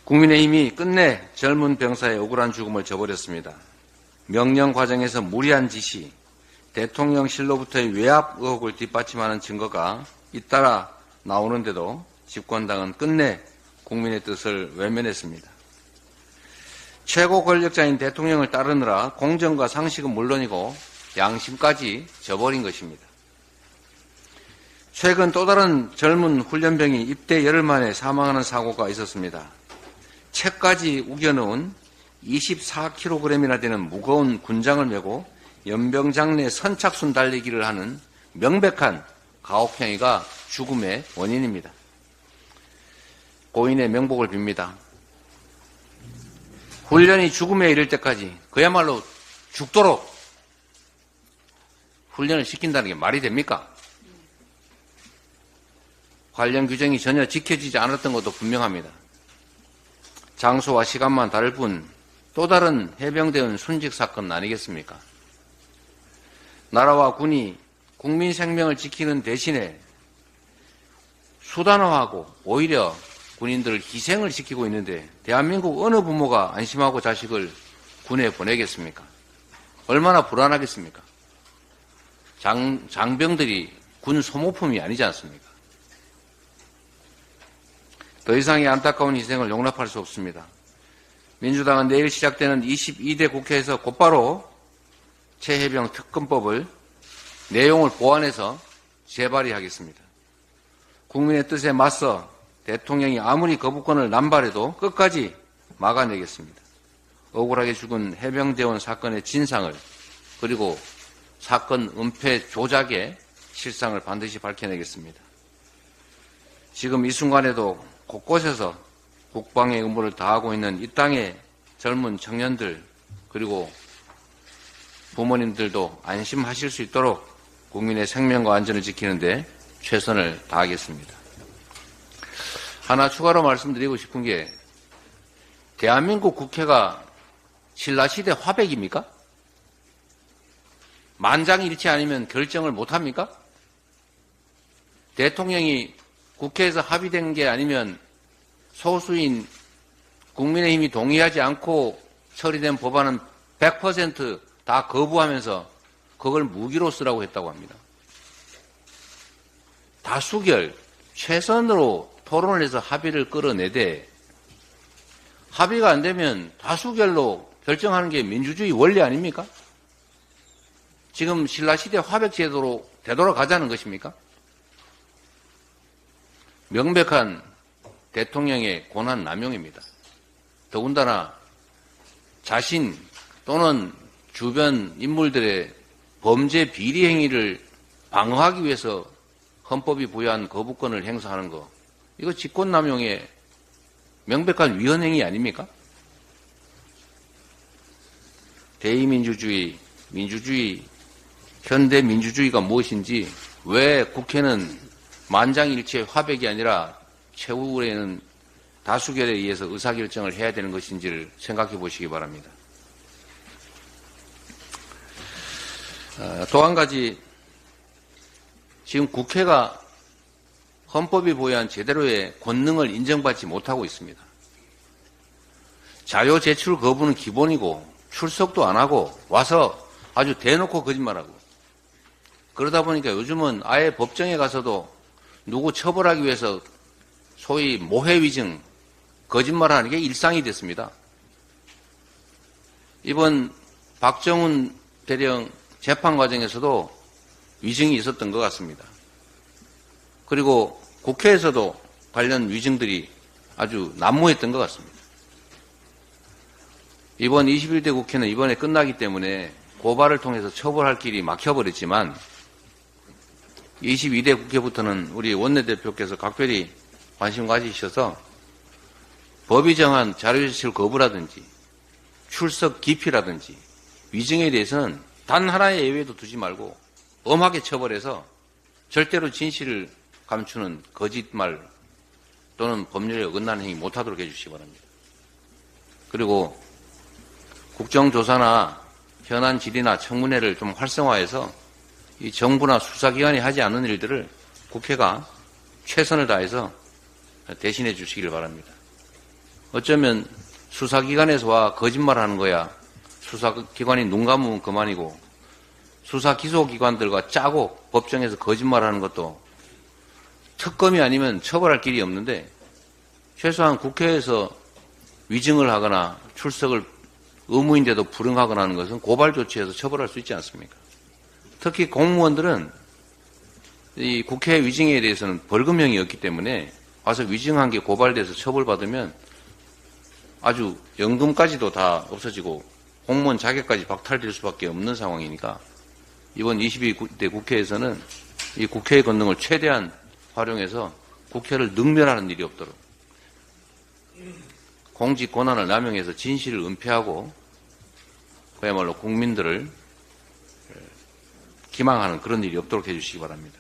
국민의힘이 끝내 젊은 병사의 억울한 죽음을 져버렸습니다. 명령 과정에서 무리한 지시, 대통령실로부터의 외압 의혹을 뒷받침하는 증거가 잇따라 나오는데도 집권당은 끝내 국민의 뜻을 외면했습니다. 최고 권력자인 대통령을 따르느라 공정과 상식은 물론이고 양심까지 저버린 것입니다. 최근 또 다른 젊은 훈련병이 입대 열흘 만에 사망하는 사고가 있었습니다. 채까지 우겨넣은 24kg이나 되는 무거운 군장을 메고 연병장 내 선착순 달리기를 하는 명백한 가혹행위가 죽음의 원인입니다. 고인의 명복을 빕니다. 훈련이 죽음에 이를 때까지 그야말로 죽도록 훈련을 시킨다는 게 말이 됩니까? 관련 규정이 전혀 지켜지지 않았던 것도 분명합니다. 장소와 시간만 다를 뿐 또 다른 해병대원 순직 사건 아니겠습니까? 나라와 군이 국민 생명을 지키는 대신에 수단화하고 오히려 군인들을 희생을 시키고 있는데 대한민국 어느 부모가 안심하고 자식을 군에 보내겠습니까? 얼마나 불안하겠습니까? 장병들이 군 소모품이 아니지 않습니까? 더 이상의 안타까운 희생을 용납할 수 없습니다. 민주당은 내일 시작되는 22대 국회에서 곧바로 최해병 특검법을 내용을 보완해서 재발의하겠습니다. 국민의 뜻에 맞서 대통령이 아무리 거부권을 남발해도 끝까지 막아내겠습니다. 억울하게 죽은 해병대원 사건의 진상을 그리고 사건 은폐 조작의 실상을 반드시 밝혀내겠습니다. 지금 이 순간에도 곳곳에서 국방의 의무를 다하고 있는 이 땅의 젊은 청년들 그리고 부모님들도 안심하실 수 있도록 국민의 생명과 안전을 지키는 데 최선을 다하겠습니다. 하나 추가로 말씀드리고 싶은 게 대한민국 국회가 신라시대 화백입니까? 만장일치 아니면 결정을 못합니까? 대통령이 국회에서 합의된 게 아니면 소수인 국민의힘이 동의하지 않고 처리된 법안은 100% 다 거부하면서 그걸 무기로 쓰라고 했다고 합니다. 다수결, 최선으로 토론을 해서 합의를 끌어내되 합의가 안 되면 다수결로 결정하는 게 민주주의 원리 아닙니까? 지금 신라시대 화백제도로 되돌아가자는 것입니까? 명백한 대통령의 권한 남용입니다. 더군다나 자신 또는 주변 인물들의 범죄 비리 행위를 방어하기 위해서 헌법이 부여한 거부권을 행사하는 거, 이거 직권남용의 명백한 위헌행위 아닙니까? 대의민주주의, 민주주의, 현대민주주의가 무엇인지, 왜 국회는 만장일치의 화백이 아니라 최후에는 다수결에 의해서 의사결정을 해야 되는 것인지를 생각해 보시기 바랍니다. 또 한 가지, 지금 국회가 헌법이 부여한 제대로의 권능을 인정받지 못하고 있습니다. 자료 제출 거부는 기본이고 출석도 안 하고 와서 아주 대놓고 거짓말하고 그러다 보니까 요즘은 아예 법정에 가서도 누구 처벌하기 위해서 소위 모해위증, 거짓말하는 게 일상이 됐습니다. 이번 박정훈 대령 재판 과정에서도 위증이 있었던 것 같습니다. 그리고 국회에서도 관련 위증들이 아주 난무했던 것 같습니다. 이번 21대 국회는 이번에 끝나기 때문에 고발을 통해서 처벌할 길이 막혀버렸지만 22대 국회부터는 우리 원내대표께서 각별히 관심 가지셔서 법이 정한 자료제출 거부라든지 출석 기피라든지 위증에 대해서는 단 하나의 예외도 두지 말고 엄하게 처벌해서 절대로 진실을 감추는 거짓말 또는 법률에 어긋나는 행위 못하도록 해주시기 바랍니다. 그리고 국정조사나 현안 질의나 청문회를 좀 활성화해서 이 정부나 수사기관이 하지 않는 일들을 국회가 최선을 다해서 대신해 주시기를 바랍니다. 어쩌면 수사기관에서 와 거짓말하는 거야. 수사기관이 눈 감으면 그만이고 수사 기소기관들과 짜고 법정에서 거짓말하는 것도 특검이 아니면 처벌할 길이 없는데 최소한 국회에서 위증을 하거나 출석을 의무인데도 불응하거나 하는 것은 고발 조치해서 처벌할 수 있지 않습니까? 특히 공무원들은 이 국회 위증에 대해서는 벌금형이 없기 때문에 와서 위증한 게 고발돼서 처벌받으면 아주 연금까지도 다 없어지고 공무원 자격까지 박탈될 수밖에 없는 상황이니까 이번 22대 국회에서는 이 국회의 권능을 최대한 활용해서 국회를 능멸하는 일이 없도록 공직 권한을 남용해서 진실을 은폐하고 그야말로 국민들을 기망하는 그런 일이 없도록 해주시기 바랍니다.